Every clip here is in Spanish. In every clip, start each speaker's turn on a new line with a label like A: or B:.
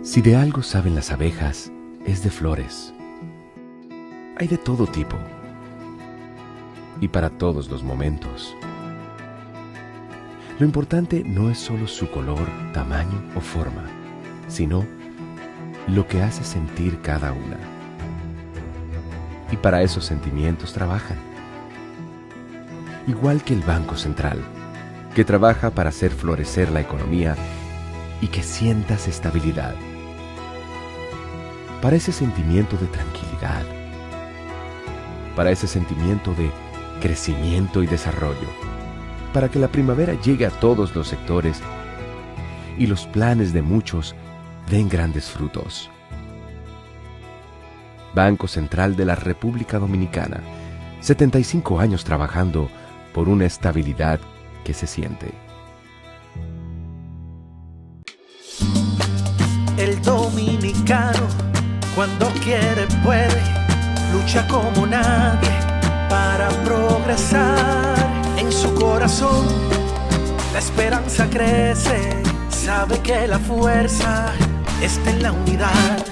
A: Si de algo saben las abejas, es de flores. Hay de todo tipo y para todos los momentos. Lo importante no es solo su color, tamaño o forma, sino lo que hace sentir cada una. Y para esos sentimientos trabajan. Igual que el Banco Central, que trabaja para hacer florecer la economía y que sientas estabilidad. Para ese sentimiento de tranquilidad. Para ese sentimiento de crecimiento y desarrollo. Para que la primavera llegue a todos los sectores y los planes de muchos den grandes frutos. Banco Central de la República Dominicana, 75 años trabajando por una estabilidad que se siente.
B: El dominicano, cuando quiere puede, lucha como nadie para progresar. En su corazón la esperanza crece, sabe que la fuerza está en la unidad.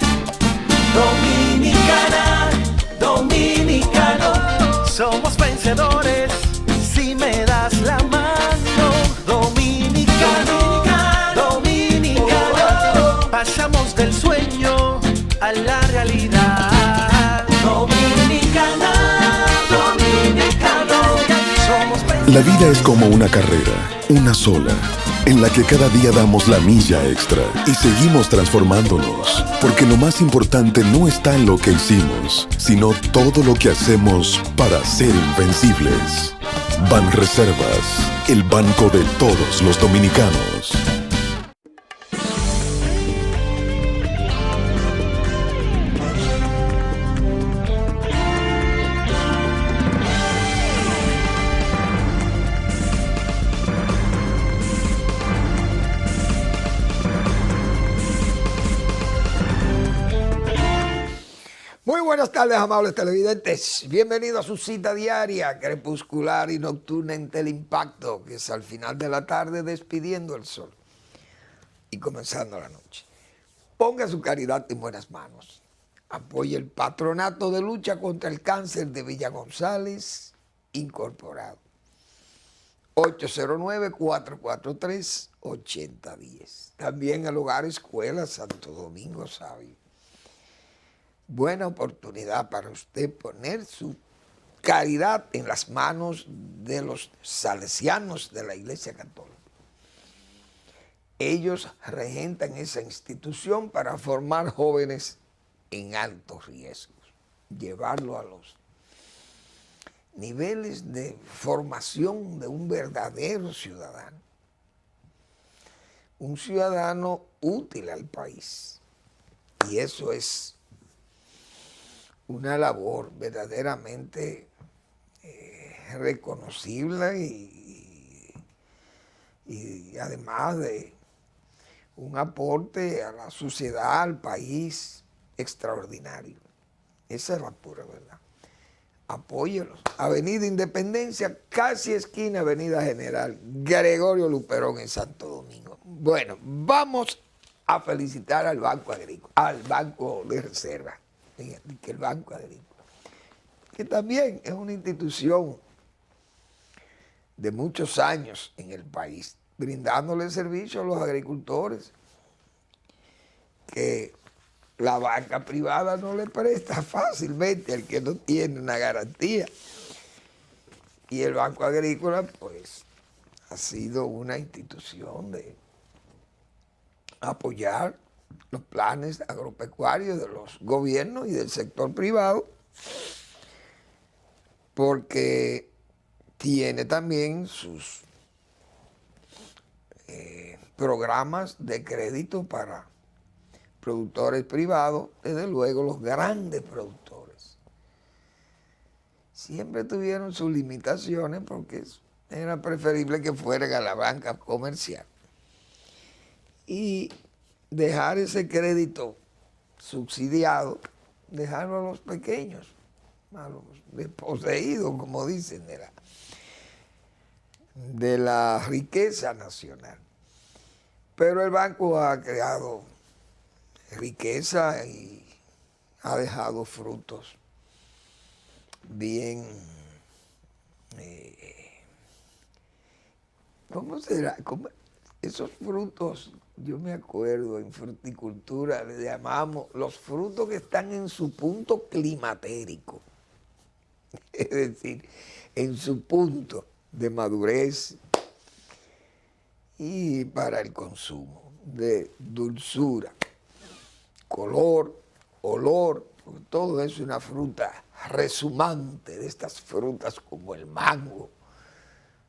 B: Dominicana, dominicano, somos vencedores si me das la mano. Dominicano, dominicano, pasamos del sueño a la realidad. Dominicana, dominicano, somos vencedores.
C: La vida es como una carrera, una sola, en la que cada día damos la milla extra y seguimos transformándonos, porque lo más importante no está en lo que hicimos, sino todo lo que hacemos para ser invencibles. Banreservas, el banco de todos los dominicanos.
D: Muy buenas tardes, amables televidentes. Bienvenidos a su cita diaria, crepuscular y nocturna en Teleimpacto, que es al final de la tarde despidiendo el sol y comenzando la noche. Ponga su caridad en buenas manos. Apoye el Patronato de Lucha contra el Cáncer de Villa González, incorporado. 809-443-8010. También el Hogar Escuela Santo Domingo Sabio. Buena oportunidad para usted poner su caridad en las manos de los salesianos de la Iglesia Católica. Ellos regentan esa institución para formar jóvenes en altos riesgos, llevarlo a los niveles de formación de un verdadero ciudadano, un ciudadano útil al país. Y eso es una labor verdaderamente reconocible y además de un aporte a la sociedad, al país extraordinario. Esa es la pura verdad. Apóyelos. Avenida Independencia, casi esquina Avenida General Gregorio Luperón en Santo Domingo. Bueno, vamos a felicitar al Banco Agrícola, al Banco de Reserva. Que el Banco Agrícola, que también es una institución de muchos años en el país, brindándole servicio a los agricultores que la banca privada no le presta fácilmente al que no tiene una garantía. Y el Banco Agrícola, pues, ha sido una institución de apoyar los planes agropecuarios de los gobiernos y del sector privado, porque tiene también sus programas de crédito para productores privados, desde luego los grandes productores. Siempre tuvieron sus limitaciones porque era preferible que fueran a la banca comercial. Y dejar ese crédito subsidiado, dejarlo a los pequeños, a los desposeídos, como dicen, de la riqueza nacional. Pero el banco ha creado riqueza y ha dejado frutos bien, ¿cómo será? Esos frutos, yo me acuerdo, en fruticultura le llamamos los frutos que están en su punto climatérico, es decir, en su punto de madurez y para el consumo, de dulzura, color, olor, porque todo eso es una fruta resumante de estas frutas como el mango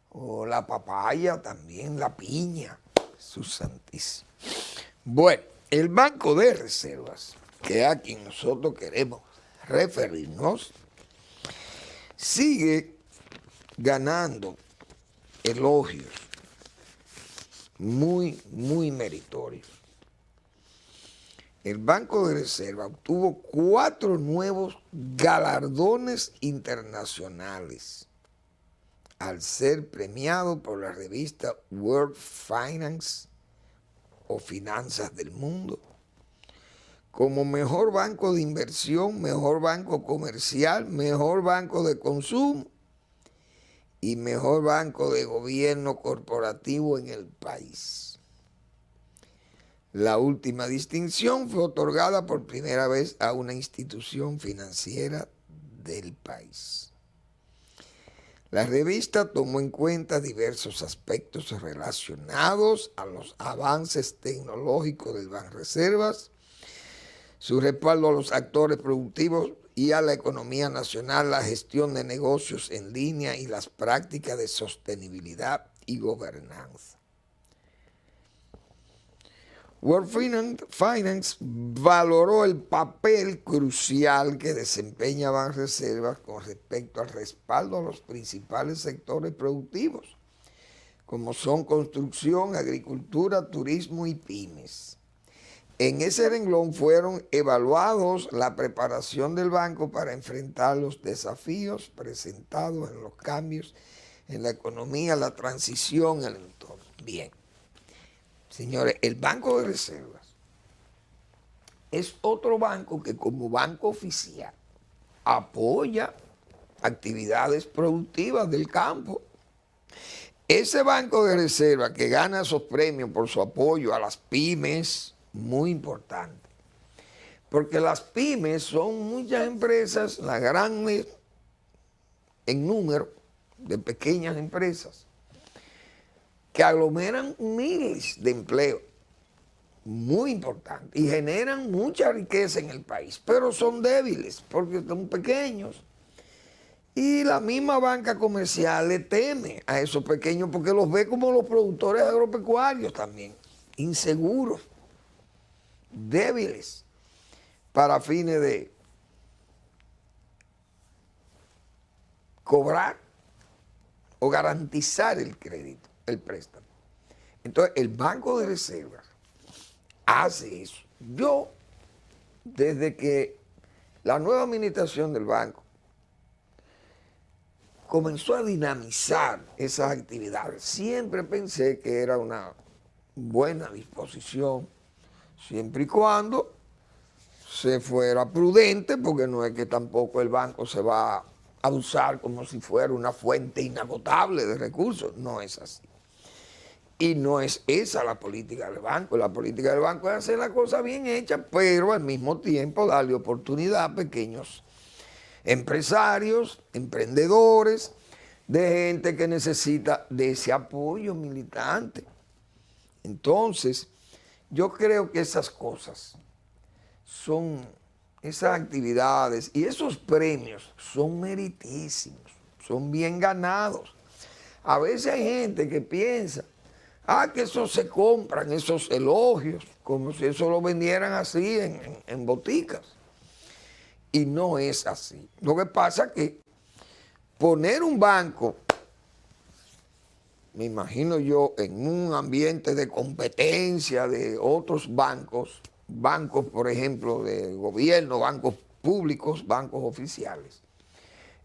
D: o la papaya, también la piña, Jesús santísimo. Bueno, el Banco de Reservas, que es a quien nosotros queremos referirnos, sigue ganando elogios muy, muy meritorios. El Banco de Reserva obtuvo 4 nuevos galardones internacionales al ser premiado por la revista World Finance o Finanzas del Mundo como mejor banco de inversión, mejor banco comercial, mejor banco de consumo y mejor banco de gobierno corporativo en el país. La última distinción fue otorgada por primera vez a una institución financiera del país. La revista tomó en cuenta diversos aspectos relacionados a los avances tecnológicos del Banreservas, su respaldo a los actores productivos y a la economía nacional, la gestión de negocios en línea y las prácticas de sostenibilidad y gobernanza. World Finance valoró el papel crucial que desempeña Banreservas con respecto al respaldo a los principales sectores productivos, como son construcción, agricultura, turismo y pymes. En ese renglón fueron evaluados la preparación del banco para enfrentar los desafíos presentados en los cambios en la economía, la transición, el entorno. Bien. Señores, el Banco de Reservas es otro banco que como banco oficial apoya actividades productivas del campo. Ese Banco de Reserva que gana esos premios por su apoyo a las pymes, muy importante, porque las pymes son muchas empresas, las grandes en número de pequeñas empresas, que aglomeran miles de empleos, muy importantes, y generan mucha riqueza en el país, pero son débiles porque son pequeños. Y la misma banca comercial le teme a esos pequeños porque los ve como los productores agropecuarios también, inseguros, débiles, para fines de cobrar o garantizar el crédito, el préstamo. Entonces, el Banco de Reservas hace eso. Yo, desde que la nueva administración del banco comenzó a dinamizar esas actividades, siempre pensé que era una buena disposición, siempre y cuando se fuera prudente, porque no es que tampoco el banco se va a usar como si fuera una fuente inagotable de recursos, no es así. Y no es esa la política del banco. La política del banco es hacer la cosa bien hecha, pero al mismo tiempo darle oportunidad a pequeños empresarios, emprendedores, de gente que necesita de ese apoyo militante. Entonces, yo creo que esas cosas son, esas actividades y esos premios son meritísimos, son bien ganados. A veces hay gente que piensa, que eso se compran, esos elogios, como si eso lo vendieran así en boticas. Y no es así. Lo que pasa es que poner un banco, me imagino yo, en un ambiente de competencia de otros bancos, bancos, por ejemplo, de gobierno, bancos públicos, bancos oficiales.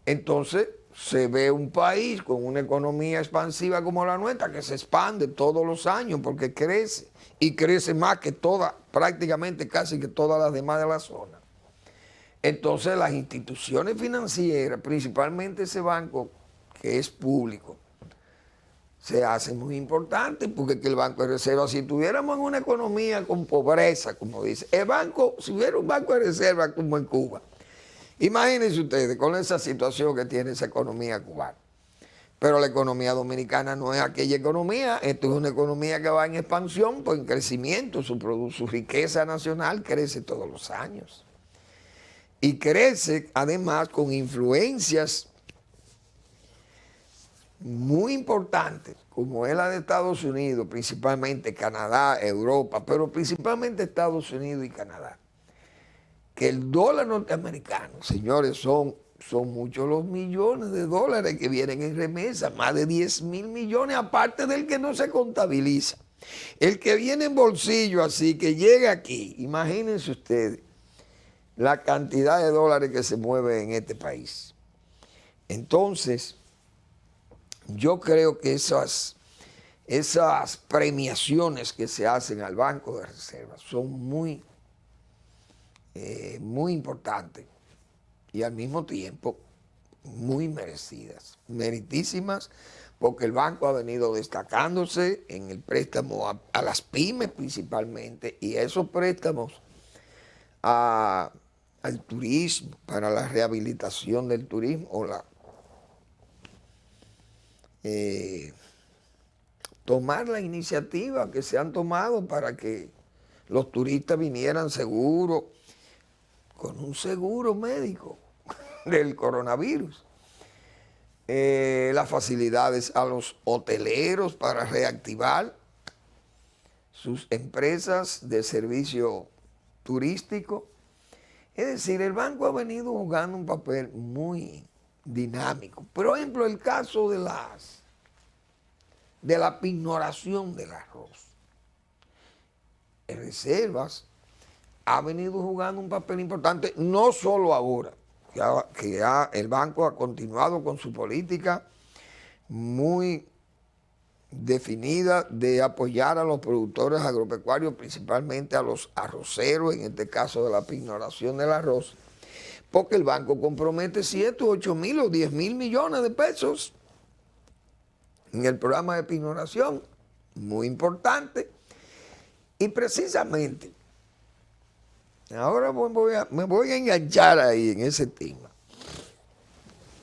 D: Entonces, se ve un país con una economía expansiva como la nuestra, que se expande todos los años porque crece, y crece más que todas, prácticamente casi que todas las demás de la zona. Entonces las instituciones financieras, principalmente ese banco que es público, se hacen muy importantes, porque que el Banco de Reserva, si tuviéramos en una economía con pobreza, como dice, el banco, si hubiera un Banco de Reserva como en Cuba, imagínense ustedes con esa situación que tiene esa economía cubana. Pero la economía dominicana no es aquella economía, esto es una economía que va en expansión, pues en crecimiento, su riqueza nacional crece todos los años. Y crece además con influencias muy importantes, como es la de Estados Unidos, principalmente Canadá, Europa, pero principalmente Estados Unidos y Canadá. Que el dólar norteamericano, señores, son muchos los millones de dólares que vienen en remesa, más de 10.000 millones, aparte del que no se contabiliza. El que viene en bolsillo así, que llega aquí, imagínense ustedes la cantidad de dólares que se mueve en este país. Entonces, yo creo que esas premiaciones que se hacen al Banco de Reserva son muy importantes y al mismo tiempo muy merecidas, meritísimas, porque el banco ha venido destacándose en el préstamo a las pymes principalmente, y esos préstamos al turismo, para la rehabilitación del turismo, o tomar la iniciativa que se han tomado para que los turistas vinieran seguros, con un seguro médico del coronavirus. Las facilidades a los hoteleros para reactivar sus empresas de servicio turístico. Es decir, el banco ha venido jugando un papel muy dinámico. Por ejemplo, el caso de la pignoración del arroz. Reservas ha venido jugando un papel importante, no solo ahora, que el banco ha continuado con su política muy definida de apoyar a los productores agropecuarios, principalmente a los arroceros, en este caso de la pignoración del arroz, porque el banco compromete 7, 8 mil o 10 mil millones de pesos en el programa de pignoración, muy importante. Y precisamente, ahora me voy a enganchar ahí en ese tema,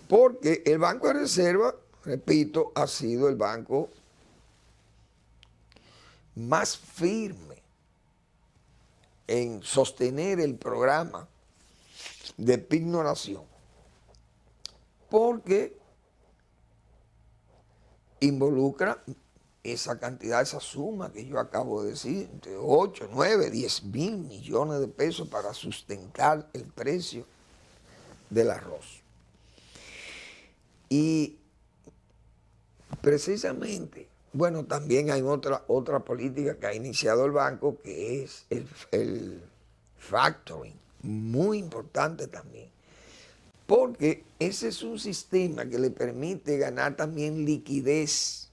D: porque el Banco de Reserva, repito, ha sido el banco más firme en sostener el programa de pignoración, porque involucra esa cantidad, esa suma que yo acabo de decir, entre 8, 9, 10 mil millones de pesos para sustentar el precio del arroz. Y precisamente, bueno, también hay otra política que ha iniciado el banco, que es el factoring, muy importante también, porque ese es un sistema que le permite ganar también liquidez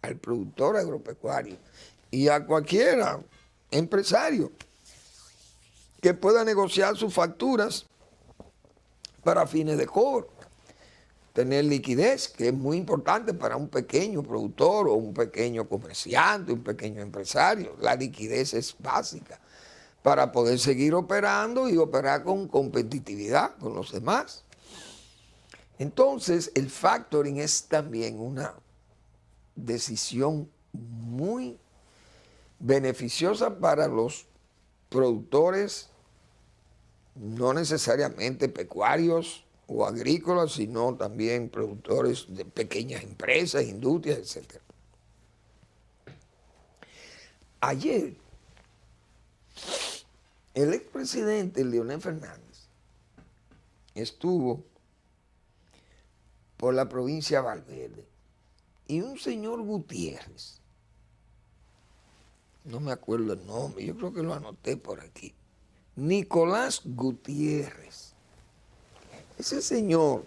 D: al productor agropecuario y a cualquiera empresario que pueda negociar sus facturas para fines de cobro. Tener liquidez, que es muy importante para un pequeño productor o un pequeño comerciante, un pequeño empresario. La liquidez es básica para poder seguir operando y operar con competitividad con los demás. Entonces, el factoring es también una decisión muy beneficiosa para los productores, no necesariamente pecuarios o agrícolas, sino también productores de pequeñas empresas, industrias, etc. Ayer, el expresidente Leonel Fernández estuvo por la provincia de Valverde y un señor Gutiérrez, no me acuerdo el nombre, yo creo que lo anoté por aquí, Nicolás Gutiérrez. Ese señor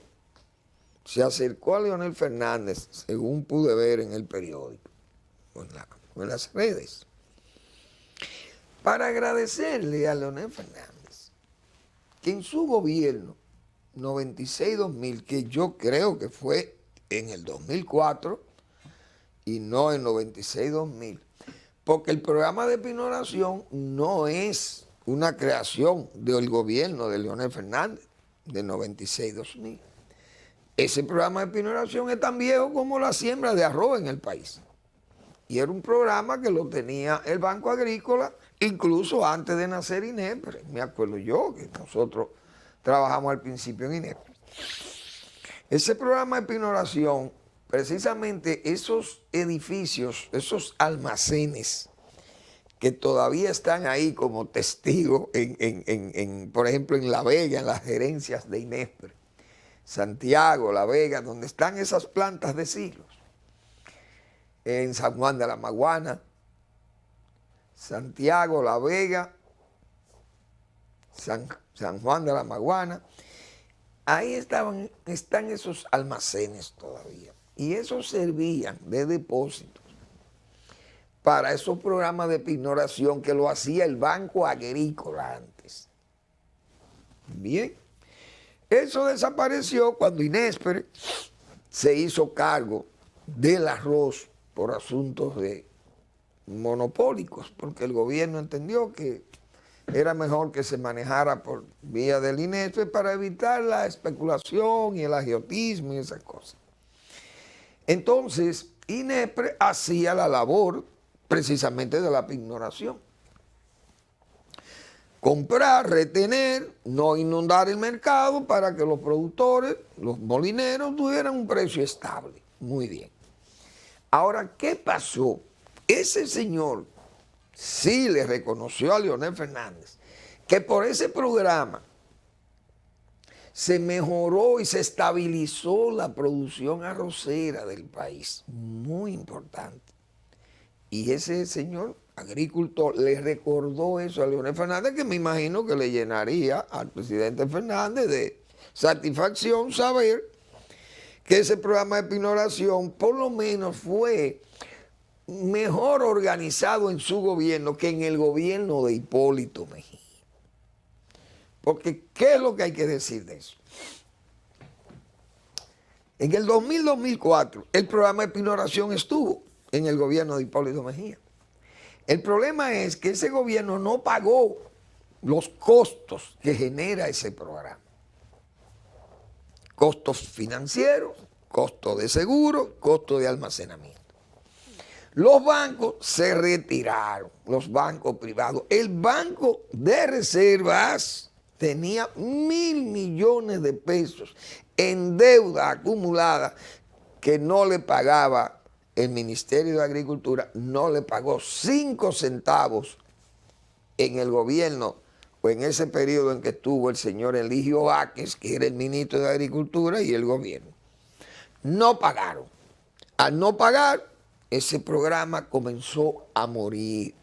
D: se acercó a Leonel Fernández, según pude ver en el periódico o en las redes, para agradecerle a Leonel Fernández que en su gobierno 96-2000, que yo creo que fue en el 2004 y no en 96-2000, porque el programa de pignoración no es una creación del gobierno de Leonel Fernández de 96-2000. Ese programa de pignoración es tan viejo como la siembra de arroz en el país. Y era un programa que lo tenía el Banco Agrícola, incluso antes de nacer INEPRE. Me acuerdo yo que nosotros trabajamos al principio en INEPRE. Ese programa de pignoración, precisamente esos edificios, esos almacenes que todavía están ahí como testigos, por ejemplo, en La Vega, en las gerencias de INEPRE, Santiago, La Vega, donde están esas plantas de silos, en San Juan de la Maguana, Santiago, La Vega, San Juan de la Maguana, ahí están esos almacenes todavía, y esos servían de depósitos para esos programas de pignoración que lo hacía el Banco Agrícola antes. Bien, eso desapareció cuando INESPRE se hizo cargo del arroz por asuntos de monopólicos, porque el gobierno entendió que era mejor que se manejara por vía del INESPRE para evitar la especulación y el agiotismo y esas cosas. Entonces, INESPRE hacía la labor precisamente de la pignoración. Comprar, retener, no inundar el mercado para que los productores, los molineros, tuvieran un precio estable. Muy bien. Ahora, ¿qué pasó? Ese señor sí le reconoció a Leonel Fernández que por ese programa se mejoró y se estabilizó la producción arrocera del país. Muy importante. Y ese señor agricultor le recordó eso a Leonel Fernández, que me imagino que le llenaría al presidente Fernández de satisfacción saber que ese programa de pignoración por lo menos fue mejor organizado en su gobierno que en el gobierno de Hipólito Mejía. Porque, ¿qué es lo que hay que decir de eso? En el 2000-2004, el programa de pignoración estuvo en el gobierno de Hipólito Mejía. El problema es que ese gobierno no pagó los costos que genera ese programa. Costos financieros, costos de seguro, costos de almacenamiento. Los bancos se retiraron, los bancos privados. El Banco de Reservas tenía 1.000 millones de pesos en deuda acumulada que no le pagaba el Ministerio de Agricultura, no le pagó 5 centavos en el gobierno o en ese periodo en que estuvo el señor Eligio Vázquez, que era el ministro de Agricultura, y el gobierno. No pagaron. Al no pagar, ese programa comenzó a morir.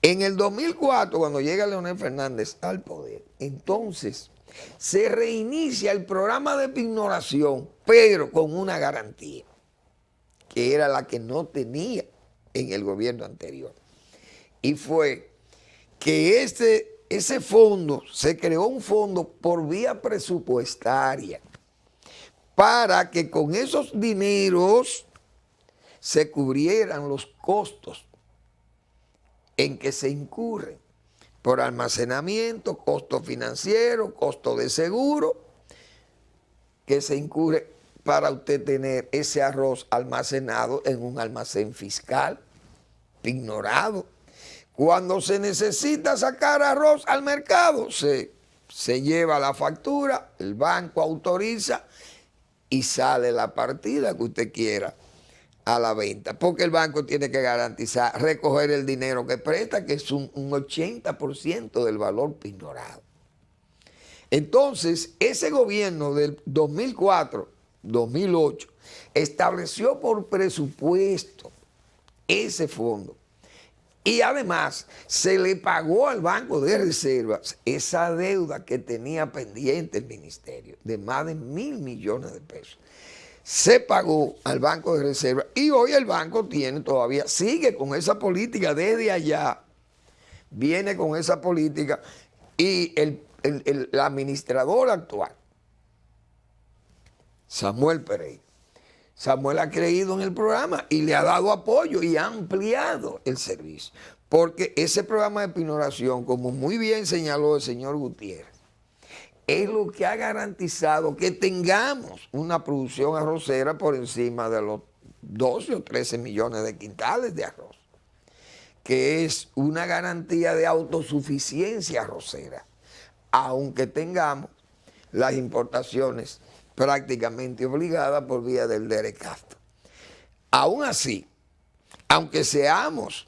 D: En el 2004, cuando llega Leonel Fernández al poder, entonces se reinicia el programa de pignoración, pero con una garantía, que era la que no tenía en el gobierno anterior. Y fue que ese fondo, se creó un fondo por vía presupuestaria para que con esos dineros se cubrieran los costos en que se incurren por almacenamiento, costo financiero, costo de seguro, que se incurre para usted tener ese arroz almacenado en un almacén fiscal, pignorado. Cuando se necesita sacar arroz al mercado, se lleva la factura, el banco autoriza y sale la partida que usted quiera a la venta, porque el banco tiene que garantizar, recoger el dinero que presta, que es un 80% del valor pignorado. Entonces, ese gobierno del 2004 estableció por presupuesto ese fondo Y además se le pagó al Banco de Reservas esa deuda que tenía pendiente el ministerio de más de 1.000 millones de pesos. Se pagó al Banco de Reservas y hoy el banco sigue con esa política desde allá, viene con esa política y el administrador actual, Samuel Pereira. Samuel ha creído en el programa y le ha dado apoyo y ha ampliado el servicio. Porque ese programa de pinoración, como muy bien señaló el señor Gutiérrez, es lo que ha garantizado que tengamos una producción arrocera por encima de los 12 o 13 millones de quintales de arroz, que es una garantía de autosuficiencia arrocera, aunque tengamos las importaciones prácticamente obligada por vía del DERECAFTA. Aún así, aunque seamos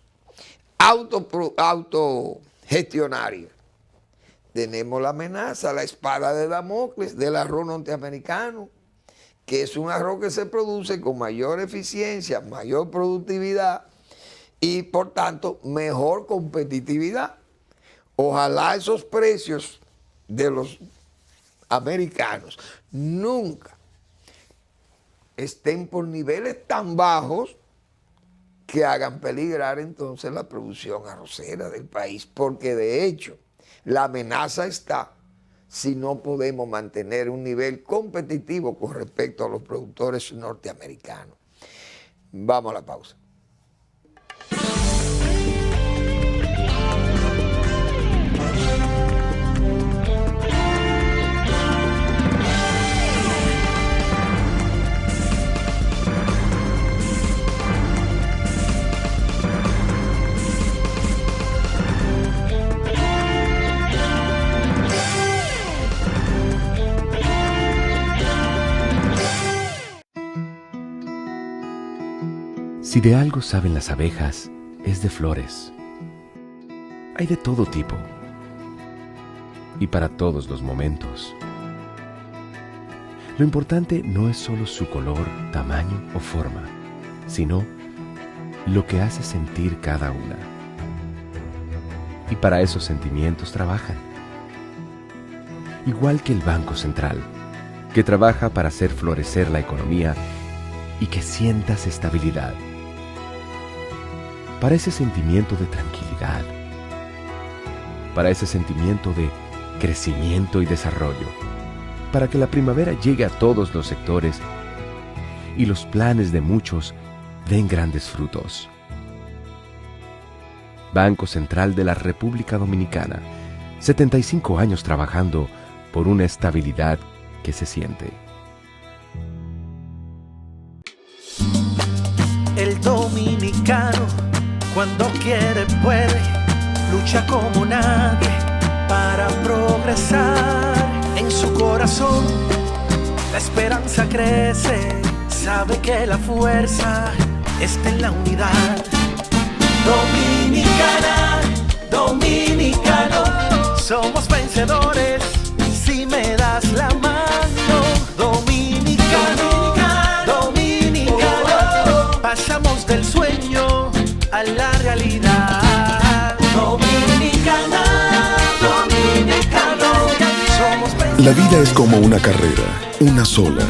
D: autogestionarios, tenemos la amenaza, la espada de Damocles del arroz norteamericano, que es un arroz que se produce con mayor eficiencia, mayor productividad y por tanto mejor competitividad. Ojalá esos precios de los americanos nunca estén por niveles tan bajos que hagan peligrar entonces la producción arrocera del país, porque de hecho la amenaza está si no podemos mantener un nivel competitivo con respecto a los productores norteamericanos. Vamos a la pausa.
A: Si de algo saben las abejas, es de flores. Hay de todo tipo y para todos los momentos. Lo importante no es solo su color, tamaño o forma, sino lo que hace sentir cada una. Y para esos sentimientos trabajan. Igual que el Banco Central, que trabaja para hacer florecer la economía y que sientas estabilidad. Para ese sentimiento de tranquilidad, para ese sentimiento de crecimiento y desarrollo, para que la primavera llegue a todos los sectores y los planes de muchos den grandes frutos. Banco Central de la República Dominicana, 75 años trabajando por una estabilidad que se siente.
B: El dominicano, cuando quiere puede, lucha como nadie para progresar. En su corazón la esperanza crece, sabe que la fuerza está en la unidad. Dominicana, dominicano, somos vencedores si me das la mano. Dominicano, dominicano, pasamos del sueño a la realidad. Dominicana, dominicano, somos vencedores.
C: La vida es como una carrera, una sola,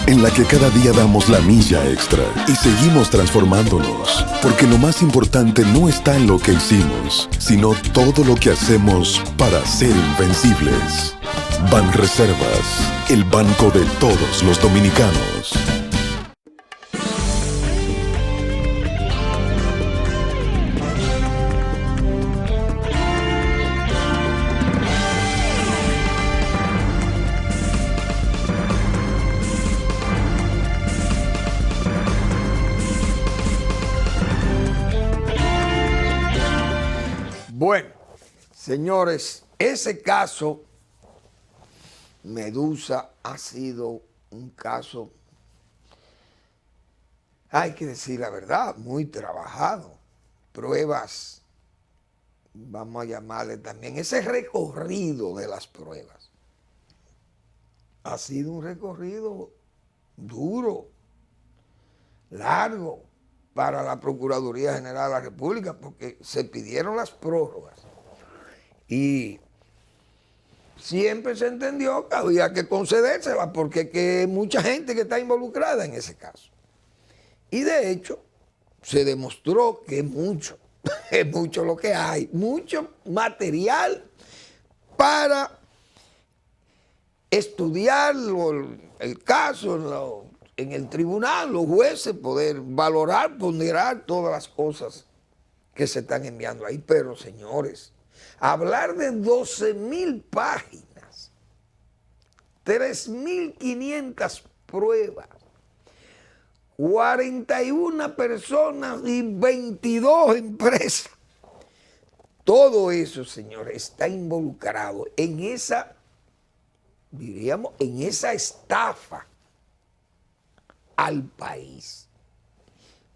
C: en la que cada día damos la milla extra y seguimos transformándonos, porque lo más importante no está en lo que hicimos, sino todo lo que hacemos para ser invencibles. Banreservas, el banco de todos los dominicanos.
D: Bueno, señores, ese caso Medusa ha sido un caso, hay que decir la verdad, muy trabajado. Pruebas, vamos a llamarle también, ese recorrido de las pruebas ha sido un recorrido duro, largo, para la Procuraduría General de la República, porque se pidieron las prórrogas y siempre se entendió que había que concedérselas porque hay mucha gente que está involucrada en ese caso. Y de hecho, se demostró que es mucho, es mucho lo que hay, mucho material para estudiar el caso en el tribunal, los jueces, poder valorar, ponderar todas las cosas que se están enviando ahí. Pero, señores, hablar de 12,000 páginas, 3,500 pruebas, 41 personas y 22 empresas, todo eso, señores, está involucrado en esa, diríamos, en esa estafa al país.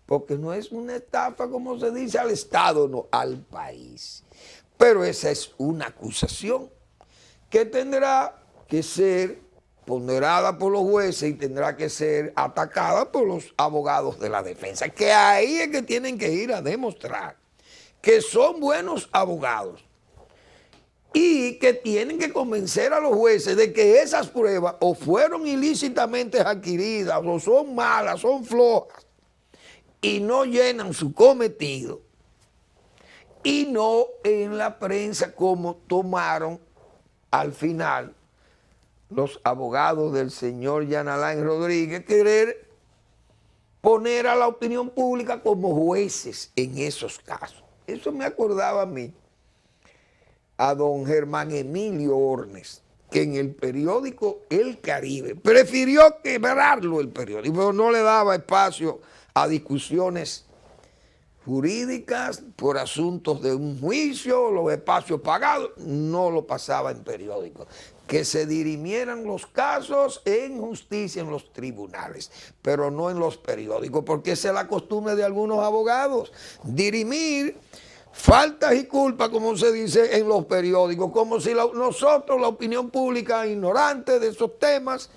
D: Porque no es una estafa, como se dice, al Estado, no, al país. Pero esa es una acusación que tendrá que ser ponderada por los jueces y tendrá que ser atacada por los abogados de la defensa, que ahí es que tienen que ir a demostrar que son buenos abogados y que tienen que convencer a los jueces de que esas pruebas o fueron ilícitamente adquiridas o son malas, son flojas y no llenan su cometido, y no en la prensa como tomaron al final los abogados del señor Jean Alain Rodríguez, querer poner a la opinión pública como jueces en esos casos. Eso me acordaba a mí, a don Germán Emilio Ornes, que en el periódico El Caribe prefirió quebrarlo el periódico, pero no le daba espacio a discusiones jurídicas por asuntos de un juicio, los espacios pagados, no lo pasaba en periódicos. Que se dirimieran los casos en justicia, en los tribunales, pero no en los periódicos, porque esa es la costumbre de algunos abogados, dirimir faltas y culpas, como se dice en los periódicos, como si nosotros, la opinión pública ignorante de esos temas,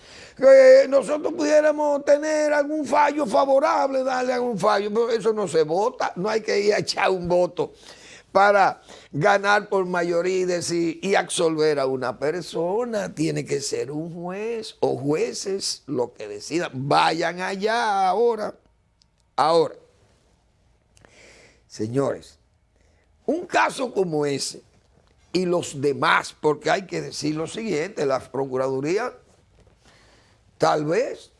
D: nosotros pudiéramos tener algún fallo favorable, darle algún fallo, pero eso no se vota, no hay que ir a echar un voto para ganar por mayoría y decir y absolver a una persona. Tiene que ser un juez o jueces lo que decidan. Vayan allá ahora. Ahora, señores, un caso como ese y los demás, porque hay que decir lo siguiente, la Procuraduría tal vez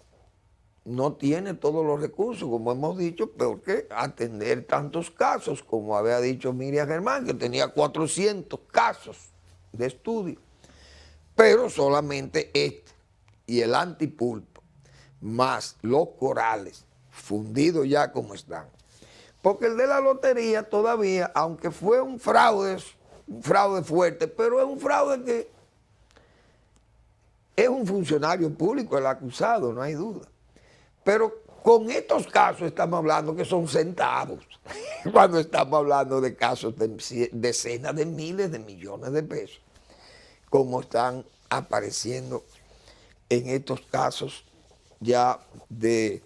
D: no tiene todos los recursos, como hemos dicho, porque atender tantos casos, como había dicho Miriam Germán, que tenía 400 casos de estudio, pero solamente este y el antipulpo, más los corales, fundidos ya como están. Porque el de la lotería todavía, aunque fue un fraude fuerte, pero es un fraude que es un funcionario público, el acusado, no hay duda. Pero con estos casos estamos hablando que son centavos, cuando estamos hablando de casos de decenas de miles de millones de pesos, como están apareciendo en estos casos ya de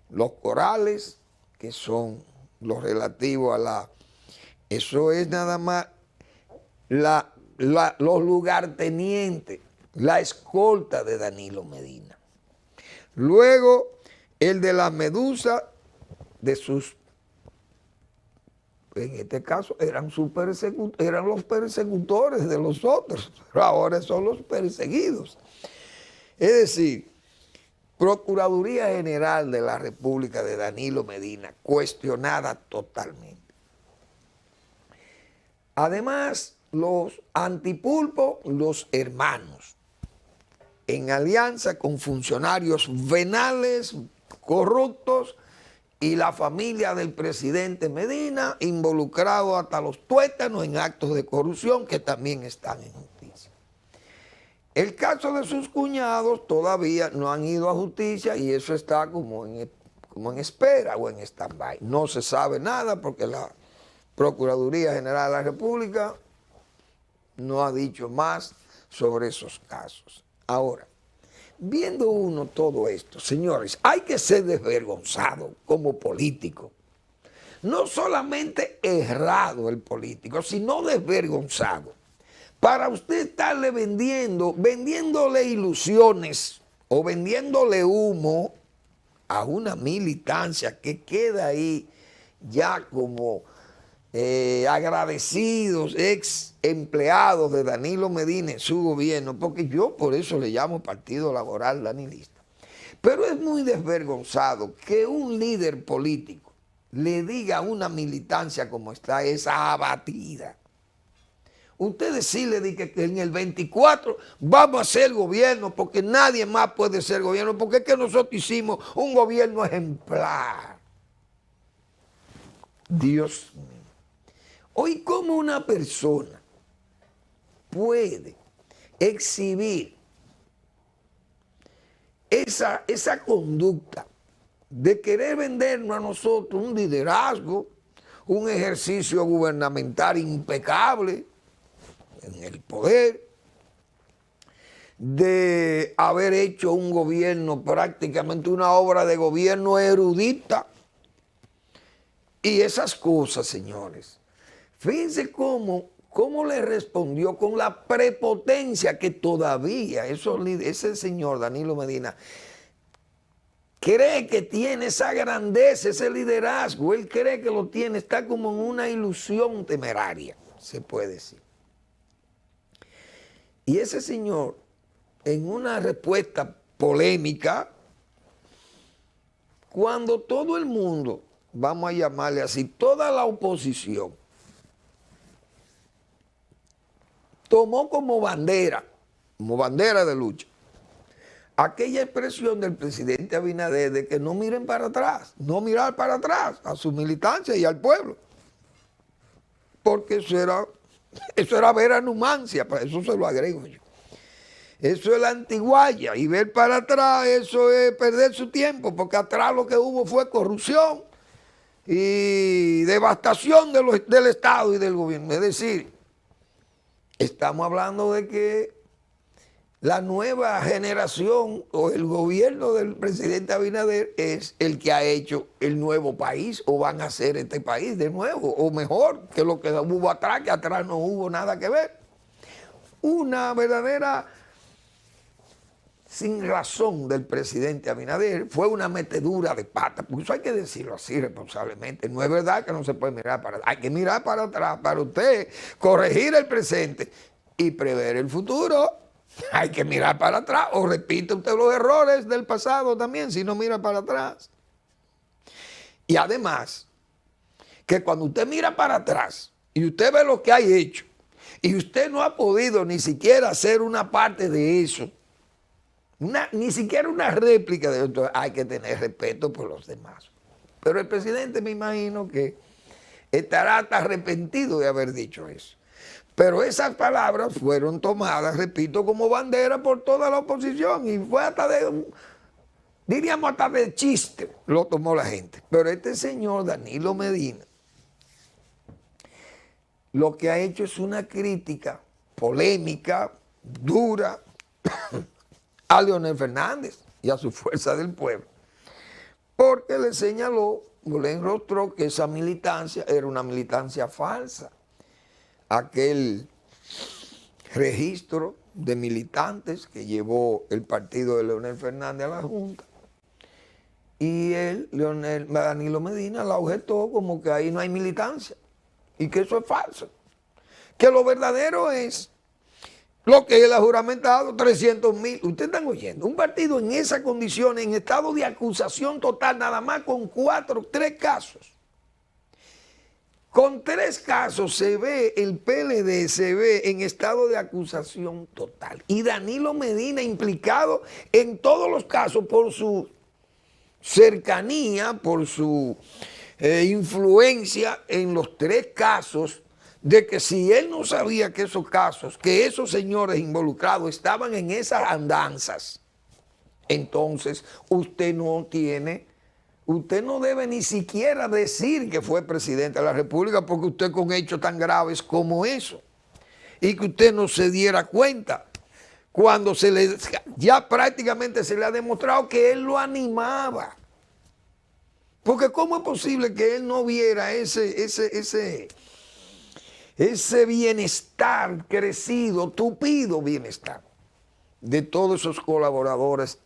D: los corales, que son los relativos a la... Eso es nada más los lugartenientes, la escolta de Danilo Medina. Luego, el de la medusa, de sus, en este caso, eran los persecutores de los otros, pero ahora son los perseguidos. Es decir, Procuraduría General de la República de Danilo Medina, cuestionada totalmente. Además, los antipulpos, los hermanos, en alianza con funcionarios venales, corruptos, y la familia del presidente Medina, involucrado hasta los tuétanos en actos de corrupción que también están en justicia. El caso de sus cuñados todavía no han ido a justicia y eso está como en espera o en stand-by. No se sabe nada porque la Procuraduría General de la República no ha dicho más sobre esos casos. Ahora, viendo uno todo esto, señores, hay que ser desvergonzado como político no solamente errado el político, sino desvergonzado. Para usted estarle vendiéndole ilusiones o vendiéndole humo a una militancia que queda ahí ya como agradecidos ex empleados de Danilo Medina en su gobierno, porque yo por eso le llamo Partido Laboral Danilista. Pero es muy desvergonzado que un líder político le diga a una militancia como está, esa abatida. Usted decirle que en el 24 vamos a hacer gobierno porque nadie más puede ser gobierno, porque es que nosotros hicimos un gobierno ejemplar. Dios mío. Hoy, ¿cómo una persona puede exhibir esa conducta de querer vendernos a nosotros un liderazgo, un ejercicio gubernamental impecable en el poder, de haber hecho un gobierno, prácticamente una obra de gobierno erudita, y esas cosas, señores? Fíjense cómo le respondió con la prepotencia que todavía ese señor Danilo Medina cree que tiene esa grandeza, ese liderazgo. Él cree que lo tiene, está como en una ilusión temeraria, se puede decir. Y ese señor, en una respuesta polémica, cuando todo el mundo, vamos a llamarle así, toda la oposición, tomó como bandera de lucha, aquella expresión del presidente Abinader de que no miren para atrás, no mirar para atrás a su militancia y al pueblo, porque eso era ver a Numancia, para eso se lo agrego yo. Eso es la antiguaya, y ver para atrás, eso es perder su tiempo, porque atrás lo que hubo fue corrupción y devastación del Estado y del gobierno. Es decir, estamos hablando de que la nueva generación o el gobierno del presidente Abinader es el que ha hecho el nuevo país, o van a hacer este país de nuevo, o mejor que lo que hubo atrás, que atrás no hubo nada que ver. Una verdadera sin razón del presidente Abinader, fue una metedura de pata, porque eso hay que decirlo así responsablemente. No es verdad que no se puede mirar para atrás, hay que mirar para atrás para usted corregir el presente y prever el futuro. Hay que mirar para atrás, o repite usted los errores del pasado también, si no mira para atrás. Y además, que cuando usted mira para atrás y usted ve lo que hay hecho, y usted no ha podido ni siquiera hacer una parte de eso, ni siquiera una réplica de esto, hay que tener respeto por los demás. Pero el presidente, me imagino que estará hasta arrepentido de haber dicho eso. Pero esas palabras fueron tomadas, repito, como bandera por toda la oposición, y fue hasta diríamos hasta de chiste, lo tomó la gente. Pero este señor Danilo Medina lo que ha hecho es una crítica polémica, dura, a Leonel Fernández y a su Fuerza del Pueblo, porque le señaló, le enrostró que esa militancia era una militancia falsa. Aquel registro de militantes que llevó el partido de Leonel Fernández a la Junta, y Danilo Medina la objetó como que ahí no hay militancia y que eso es falso, que lo verdadero es lo que él ha juramentado, 300,000. Ustedes están oyendo, un partido en esa condición, en estado de acusación total, nada más con 3 casos. Con 3 casos se ve, el PLD se ve en estado de acusación total. Y Danilo Medina implicado en todos los casos por su cercanía, por su influencia en los 3 casos, de que si él no sabía que esos casos, que esos señores involucrados estaban en esas andanzas, entonces usted no debe ni siquiera decir que fue presidente de la República, porque usted con hechos tan graves como eso, y que usted no se diera cuenta cuando ya prácticamente se le ha demostrado que él lo animaba. Porque ¿cómo es posible que él no viera ese bienestar crecido, tupido bienestar de todos esos colaboradores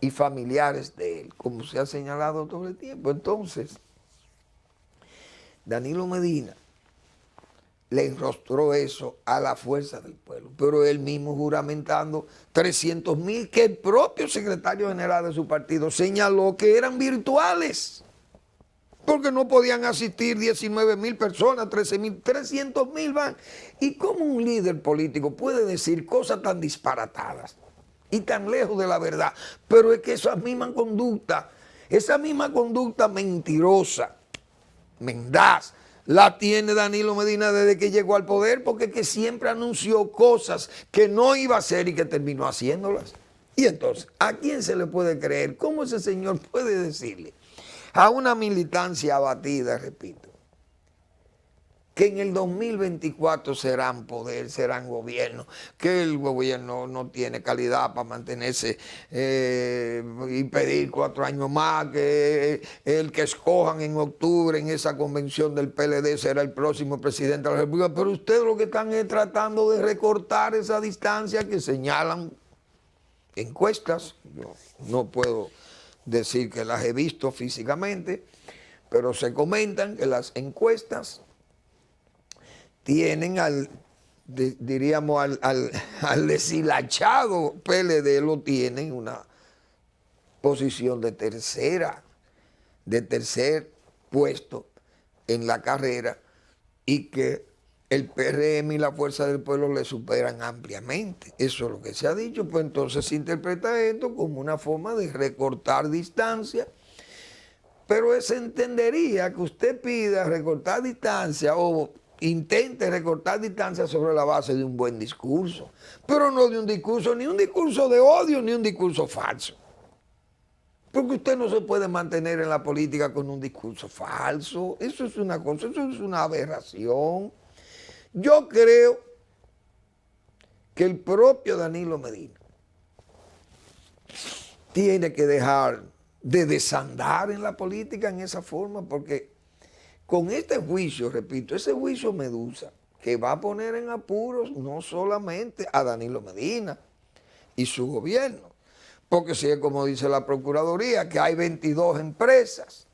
D: y familiares de él, como se ha señalado todo el tiempo? Entonces, Danilo Medina le enrostró eso a la fuerza del pueblo, pero él mismo juramentando 300,000 que el propio secretario general de su partido señaló que eran virtuales, porque no podían asistir 19,000 personas, 13,000, 300,000 van. ¿Y cómo un líder político puede decir cosas tan disparatadas y tan lejos de la verdad? Pero es que esa misma conducta mentirosa, mendaz, la tiene Danilo Medina desde que llegó al poder, porque es que siempre anunció cosas que no iba a hacer y que terminó haciéndolas. Y entonces, ¿a quién se le puede creer? ¿Cómo ese señor puede decirle a una militancia abatida, repito, que en el 2024 serán poder, serán gobierno, que el gobierno no tiene calidad para mantenerse y pedir 4 años más, que el que escojan en octubre en esa convención del PLD será el próximo presidente de la República? Pero ustedes lo que están es tratando de recortar esa distancia que señalan encuestas. Yo no puedo decir que las he visto físicamente, pero se comentan que las encuestas tienen al deshilachado PLD, lo tienen una posición de tercer puesto en la carrera, y que el PRM y la Fuerza del Pueblo le superan ampliamente. Eso es lo que se ha dicho. Pues entonces se interpreta esto como una forma de recortar distancia, pero se entendería que usted pida recortar distancia o intente recortar distancia sobre la base de un buen discurso, pero no de un discurso, ni un discurso de odio, ni un discurso falso. Porque usted no se puede mantener en la política con un discurso falso. Eso es una cosa, eso es una aberración. Yo creo que el propio Danilo Medina tiene que dejar de desandar en la política en esa forma, porque con este juicio, repito, ese juicio Medusa, que va a poner en apuros no solamente a Danilo Medina y su gobierno, porque si es como dice la Procuraduría, que hay 22 empresas,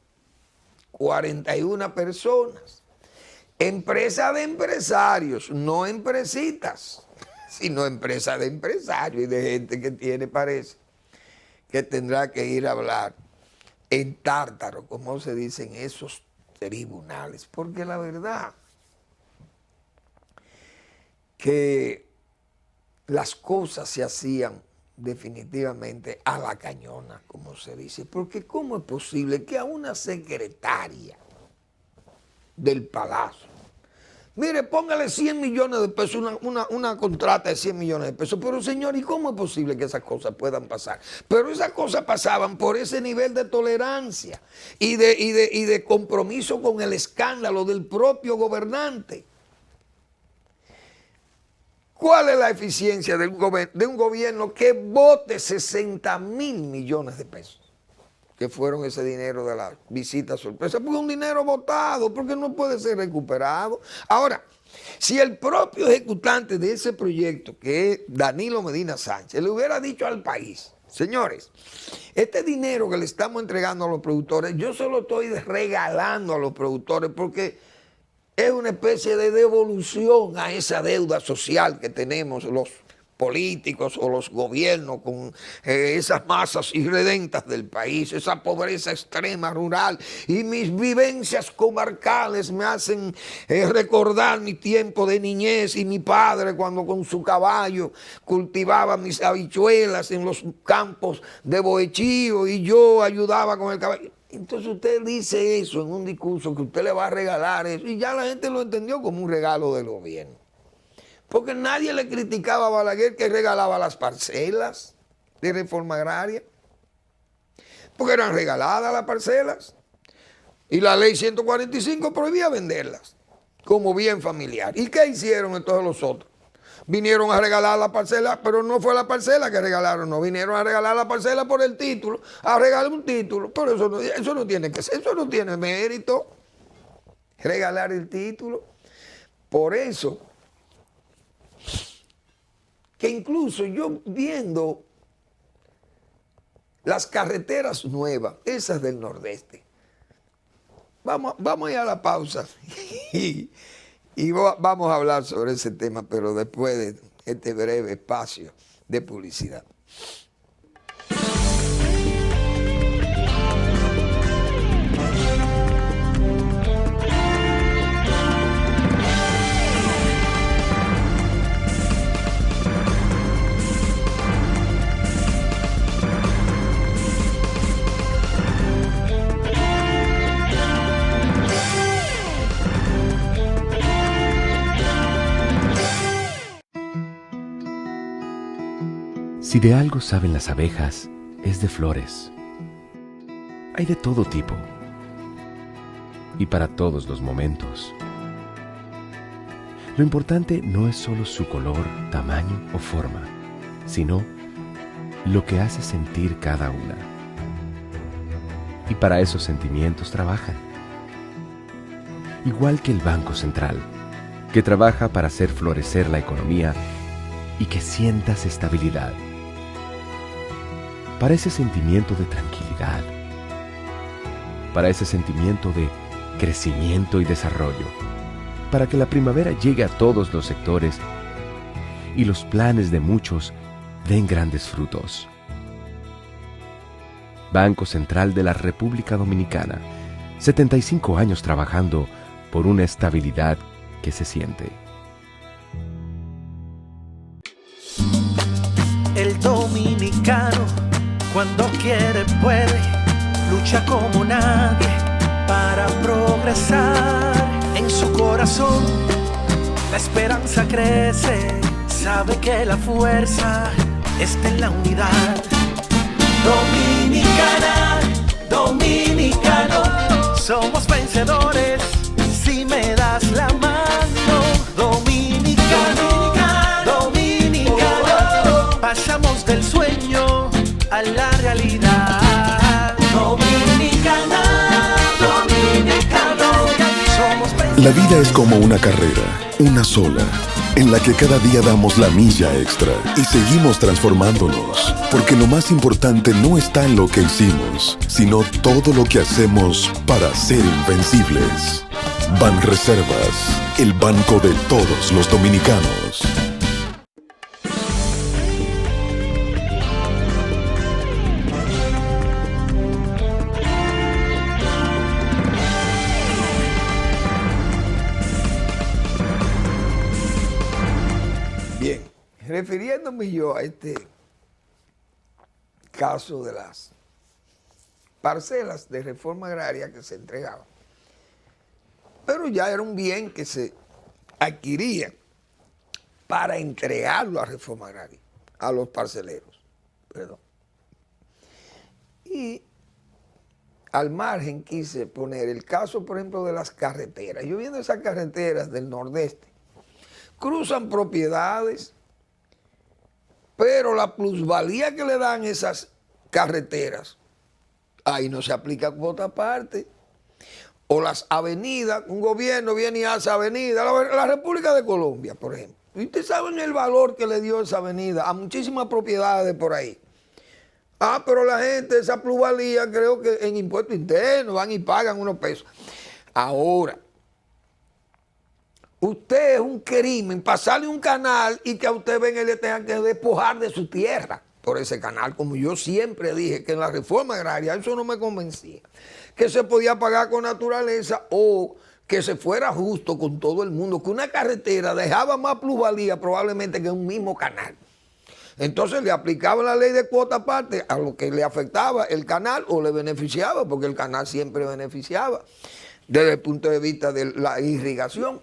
D: 41 personas, empresa de empresarios, no empresitas, sino empresa de empresarios y de gente que tiene, parece, que tendrá que ir a hablar en tártaro, como se dice en esos tribunales, porque la verdad que las cosas se hacían definitivamente a la cañona, como se dice, porque ¿cómo es posible que a una secretaria del Palacio, mire, póngale 100 millones de pesos, una contrata de 100 millones de pesos, pero señor, ¿y cómo es posible que esas cosas puedan pasar? Pero esas cosas pasaban por ese nivel de tolerancia y de compromiso con el escándalo del propio gobernante. ¿Cuál es la eficiencia de un gobierno que bote 60,000 millones de pesos? Que fueron ese dinero de la visita sorpresa, porque es un dinero votado, porque no puede ser recuperado. Ahora, si el propio ejecutante de ese proyecto, que es Danilo Medina Sánchez, le hubiera dicho al país, señores, este dinero que le estamos entregando a los productores, yo se lo estoy regalando a los productores porque es una especie de devolución a esa deuda social que tenemos los políticos o los gobiernos con esas masas irredentas del país, esa pobreza extrema rural, y mis vivencias comarcales me hacen recordar mi tiempo de niñez y mi padre cuando con su caballo cultivaba mis habichuelas en los campos de Bohechío y yo ayudaba con el caballo. Entonces usted dice eso en un discurso que usted le va a regalar eso, y ya la gente lo entendió como un regalo del gobierno. Porque nadie le criticaba a Balaguer que regalaba las parcelas de reforma agraria, porque eran regaladas las parcelas y la ley 145 prohibía venderlas como bien familiar. ¿Y qué hicieron entonces los otros? Vinieron a regalar la parcela, pero no fue la parcela que regalaron, no vinieron a regalar la parcela por el título, a regalar un título, pero eso no tiene que ser, eso no tiene mérito, regalar el título. Por eso, que incluso yo viendo las carreteras nuevas, esas del Nordeste, vamos a ir a la pausa y vamos a hablar sobre ese tema, pero después de este breve espacio de publicidad.
A: Si de algo saben las abejas, es de flores. Hay de todo tipo y para todos los momentos. Lo importante no es solo su color, tamaño o forma, sino lo que hace sentir cada una. Y para esos sentimientos trabajan. Igual que el Banco Central, que trabaja para hacer florecer la economía y que sientas estabilidad. Para ese sentimiento de tranquilidad, para ese sentimiento de crecimiento y desarrollo, para que la primavera llegue a todos los sectores y los planes de muchos den grandes frutos. Banco Central de la República Dominicana, 75 años trabajando por una estabilidad que se siente.
B: El dominicano, cuando quiere puede, lucha como nadie para progresar. En su corazón la esperanza crece, sabe que la fuerza está en la unidad. Dominicana, dominicano, somos vencedores si me das la mano. Dominicano, dominicano, pasamos del sueño a la realidad. Dominicana, dominicano, somos vencedores.
C: La vida es como una carrera, una sola, en la que cada día damos la milla extra y seguimos transformándonos, porque lo más importante no está en lo que hicimos, sino todo lo que hacemos para ser invencibles. Banreservas, el banco de todos los dominicanos.
D: Bien, refiriéndome yo a este caso de las parcelas de reforma agraria que se entregaban, pero ya era un bien que se adquiría para entregarlo a reforma agraria, a los parceleros, perdón. Y al margen quise poner el caso, por ejemplo, de las carreteras. Yo viendo esas carreteras del Nordeste, cruzan propiedades, pero la plusvalía que le dan esas carreteras, ahí no se aplica cuota aparte. O las avenidas, un gobierno viene y hace avenida, la República de Colombia, por ejemplo. Y ustedes saben el valor que le dio esa avenida a muchísimas propiedades por ahí. Ah, pero la gente, esa plusvalía, creo que en impuesto interno van y pagan unos pesos. Ahora, usted es un crimen pasarle un canal y que a usted venga y le tengan que despojar de su tierra por ese canal, como yo siempre dije que en la reforma agraria eso no me convencía, que se podía pagar con naturaleza o que se fuera justo con todo el mundo, que una carretera dejaba más plusvalía probablemente que un mismo canal. Entonces le aplicaban la ley de cuota aparte a lo que le afectaba el canal o le beneficiaba, porque el canal siempre beneficiaba desde el punto de vista de la irrigación.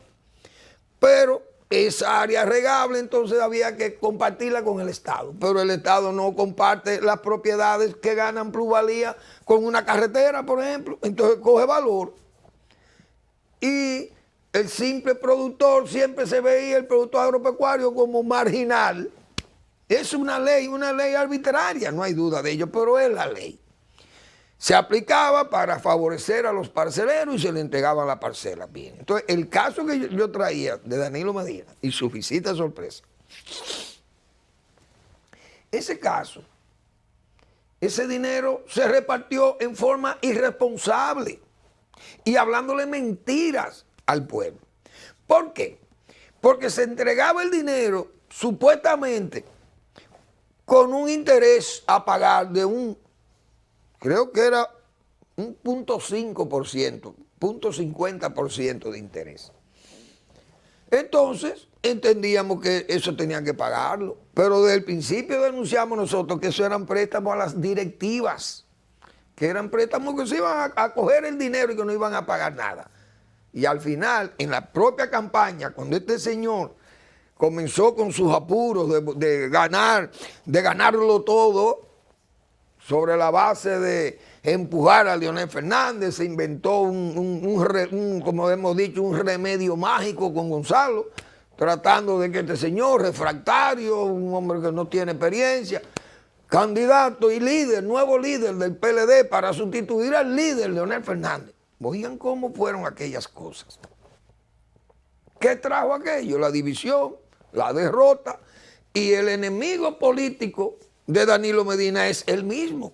D: Pero esa área regable entonces había que compartirla con el Estado, pero el Estado no comparte las propiedades que ganan plusvalía con una carretera, por ejemplo, entonces coge valor y el simple productor, siempre se veía el productor agropecuario como marginal. Es una ley arbitraria, no hay duda de ello, pero es la ley. Se aplicaba para favorecer a los parceleros y se le entregaban la parcela. Bien, entonces el caso que yo traía de Danilo Medina y su visita sorpresa, ese caso, ese dinero se repartió en forma irresponsable y hablándole mentiras al pueblo. ¿Por qué? Porque se entregaba el dinero supuestamente con un interés a pagar de creo que era un 0.5%, 0.50% de interés. Entonces, entendíamos que eso tenían que pagarlo, pero desde el principio denunciamos nosotros que eso eran préstamos a las directivas, que eran préstamos que se iban a coger el dinero y que no iban a pagar nada. Y al final, en la propia campaña, cuando este señor comenzó con sus apuros de ganarlo todo, sobre la base de empujar a Leonel Fernández, se inventó como hemos dicho, un remedio mágico con Gonzalo, tratando de que este señor refractario, un hombre que no tiene experiencia, candidato y líder, nuevo líder del PLD para sustituir al líder Leonel Fernández. Oigan cómo fueron aquellas cosas. ¿Qué trajo aquello? La división, la derrota, y el enemigo político de Danilo Medina es el mismo.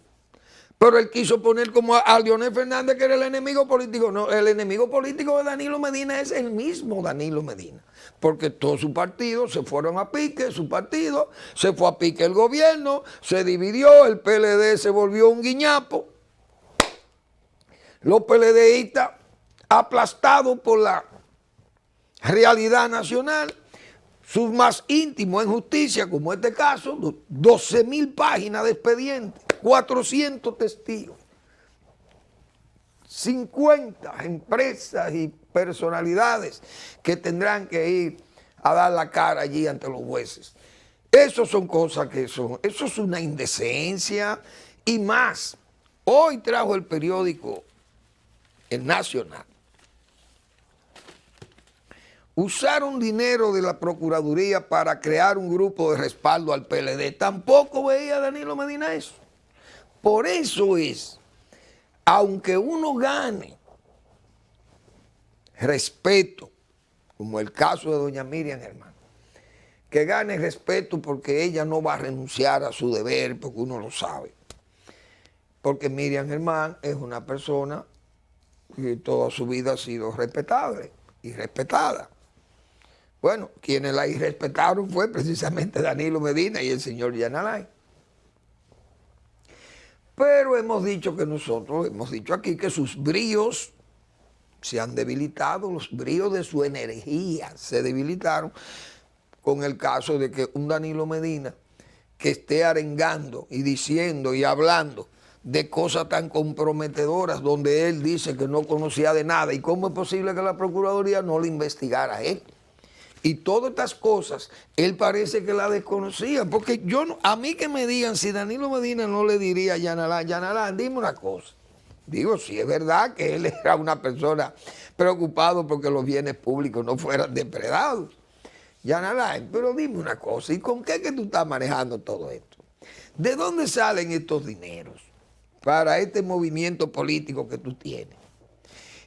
D: Pero él quiso poner como a Leonel Fernández, que era el enemigo político. No, el enemigo político de Danilo Medina es el mismo Danilo Medina. Porque todo su partido se fueron a pique, su partido se fue a pique el gobierno, se dividió, el PLD se volvió un guiñapo. Los PLDistas aplastados por la realidad nacional, sus más íntimos en justicia, como este caso, 12.000 páginas de expediente, 400 testigos, 50 empresas y personalidades que tendrán que ir a dar la cara allí ante los jueces. Eso son cosas eso es una indecencia y más. Hoy trajo el periódico El Nacional. Usaron dinero de la Procuraduría para crear un grupo de respaldo al PLD. Tampoco veía Danilo Medina eso. Por eso es, aunque uno gane respeto, como el caso de doña Miriam Germán, que gane respeto porque ella no va a renunciar a su deber, porque uno lo sabe. Porque Miriam Germán es una persona que toda su vida ha sido respetable y respetada. Bueno, quienes la irrespetaron fue precisamente Danilo Medina y el señor Yanalay. Pero hemos dicho aquí que sus bríos se han debilitado, los bríos de su energía se debilitaron con el caso de que un Danilo Medina que esté arengando y diciendo y hablando de cosas tan comprometedoras donde él dice que no conocía de nada. ¿Y cómo es posible que la Procuraduría no le investigara a él? Y todas estas cosas, él parece que la desconocía, porque a mí que me digan si Danilo Medina no le diría a Yanalán, dime una cosa. Digo, si es verdad que él era una persona preocupado porque los bienes públicos no fueran depredados. Yanalán, pero dime una cosa, ¿y con qué es que tú estás manejando todo esto? ¿De dónde salen estos dineros para este movimiento político que tú tienes?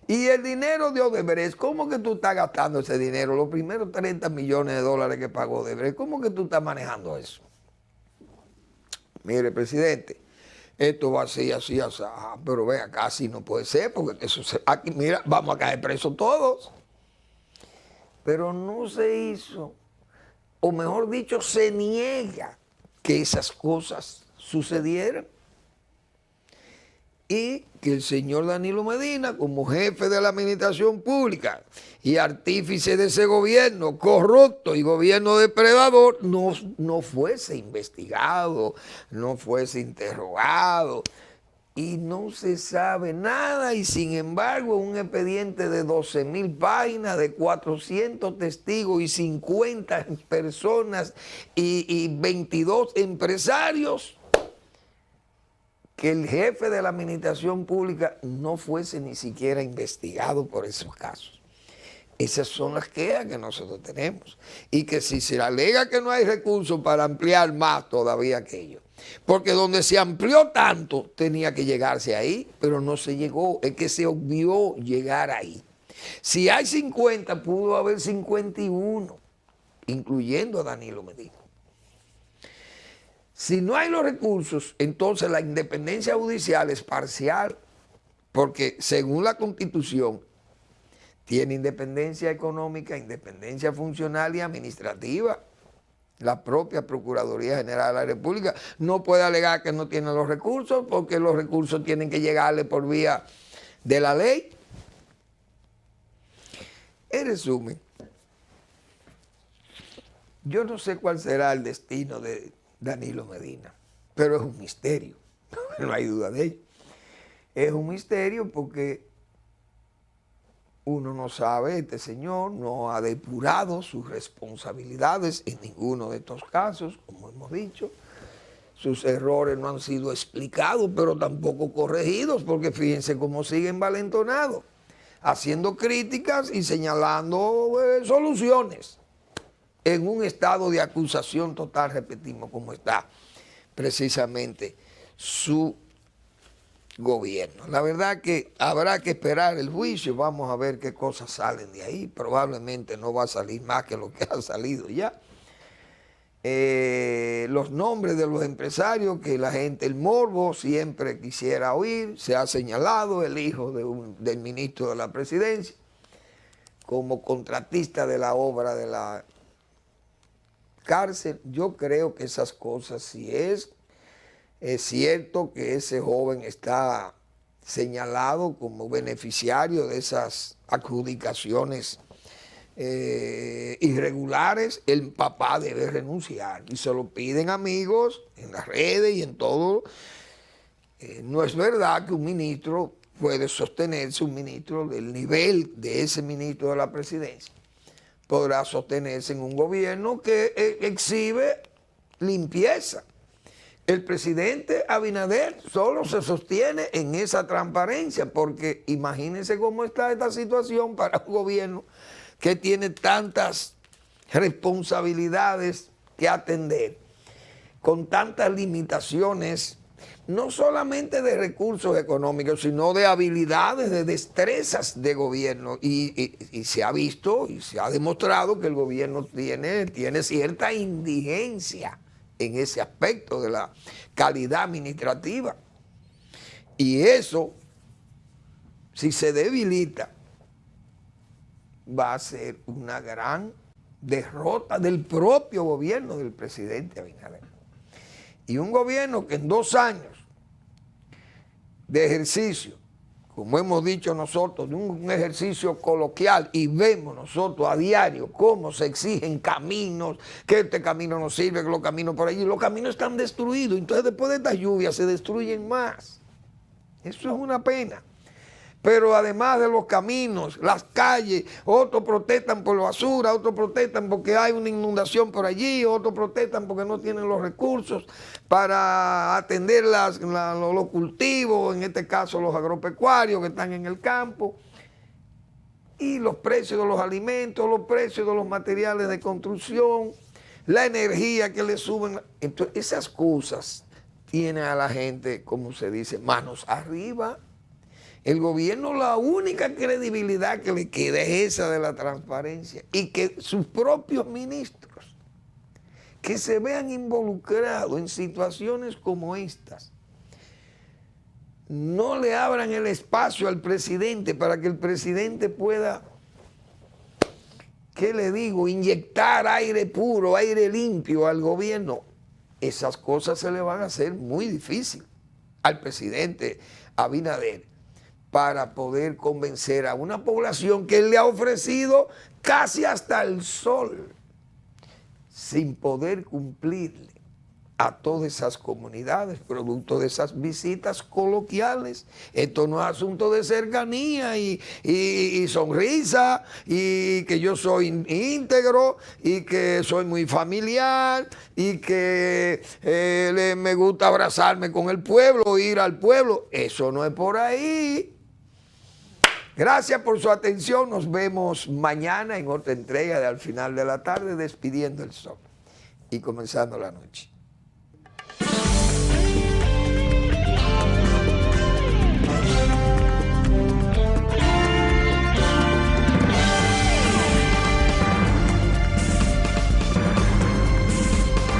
D: Y el dinero de Odebrecht, ¿cómo que tú estás gastando ese dinero? Los primeros 30 millones de dólares que pagó Odebrecht, ¿cómo que tú estás manejando eso? Mire, presidente, esto va así, pero ve acá, así no puede ser, porque aquí, mira, vamos a caer presos todos. Pero no se hizo, o mejor dicho, se niega que esas cosas sucedieran. Y que el señor Danilo Medina, como jefe de la administración pública y artífice de ese gobierno corrupto y gobierno depredador, no fuese investigado, no fuese interrogado. Y no se sabe nada, y sin embargo un expediente de 12.000 páginas, de 400 testigos y 50 personas y 22 empresarios, que el jefe de la administración pública no fuese ni siquiera investigado por esos casos. Esas son las quejas que nosotros tenemos. Y que si se alega que no hay recursos para ampliar más todavía aquello. Porque donde se amplió tanto tenía que llegarse ahí, pero no se llegó. Es que se obvió llegar ahí. Si hay 50, pudo haber 51, incluyendo a Danilo Medina. Si no hay los recursos, entonces la independencia judicial es parcial, porque según la Constitución, tiene independencia económica, independencia funcional y administrativa. La propia Procuraduría General de la República no puede alegar que no tiene los recursos, porque los recursos tienen que llegarle por vía de la ley. En resumen, yo no sé cuál será el destino de Danilo Medina, pero es un misterio, no hay duda de ello. Es un misterio porque uno no sabe, este señor no ha depurado sus responsabilidades en ninguno de estos casos, como hemos dicho. Sus errores no han sido explicados, pero tampoco corregidos, porque fíjense cómo sigue envalentonado, haciendo críticas y señalando soluciones en un estado de acusación total, repetimos, como está precisamente su gobierno. La verdad que habrá que esperar el juicio, vamos a ver qué cosas salen de ahí, probablemente no va a salir más que lo que ha salido ya. Los nombres de los empresarios que la gente, el morbo siempre quisiera oír, se ha señalado el hijo del ministro de la presidencia como contratista de la obra de la cárcel. Yo creo que esas cosas, si es cierto que ese joven está señalado como beneficiario de esas adjudicaciones irregulares, el papá debe renunciar. Y se lo piden amigos en las redes y en todo. No es verdad que un ministro puede sostenerse, un ministro del nivel de ese ministro de la presidencia, podrá sostenerse en un gobierno que exhibe limpieza. El presidente Abinader solo se sostiene en esa transparencia, porque imagínense cómo está esta situación para un gobierno que tiene tantas responsabilidades que atender, con tantas limitaciones, no solamente de recursos económicos, sino de habilidades, de destrezas de gobierno. Y se ha visto y se ha demostrado que el gobierno tiene cierta indigencia en ese aspecto de la calidad administrativa. Y eso, si se debilita, va a ser una gran derrota del propio gobierno del presidente Abinader. Y un gobierno que en 2 años de ejercicio, como hemos dicho nosotros, de un ejercicio coloquial, y vemos nosotros a diario cómo se exigen caminos, que este camino no sirve, que los caminos por allí, los caminos están destruidos, entonces después de esta lluvia se destruyen más. Eso es una pena. Pero además de los caminos, las calles, otros protestan por la basura, otros protestan porque hay una inundación por allí, otros protestan porque no tienen los recursos para atender los cultivos, en este caso los agropecuarios que están en el campo, y los precios de los alimentos, los precios de los materiales de construcción, la energía que le suben. Entonces, esas cosas tienen a la gente, como se dice, manos arriba. El gobierno, la única credibilidad que le queda es esa de la transparencia, y que sus propios ministros que se vean involucrados en situaciones como estas no le abran el espacio al presidente para que el presidente pueda, ¿qué le digo?, inyectar aire puro, aire limpio al gobierno. Esas cosas se le van a hacer muy difícil al presidente Abinader para poder convencer a una población que él le ha ofrecido casi hasta el sol, sin poder cumplirle a todas esas comunidades, producto de esas visitas coloquiales. Esto no es asunto de cercanía y sonrisa, y que yo soy íntegro, y que soy muy familiar, y que me gusta abrazarme con el pueblo, ir al pueblo. Eso no es por ahí. Gracias por su atención. Nos vemos mañana en otra entrega de Al Final de la Tarde, despidiendo el sol y comenzando la noche.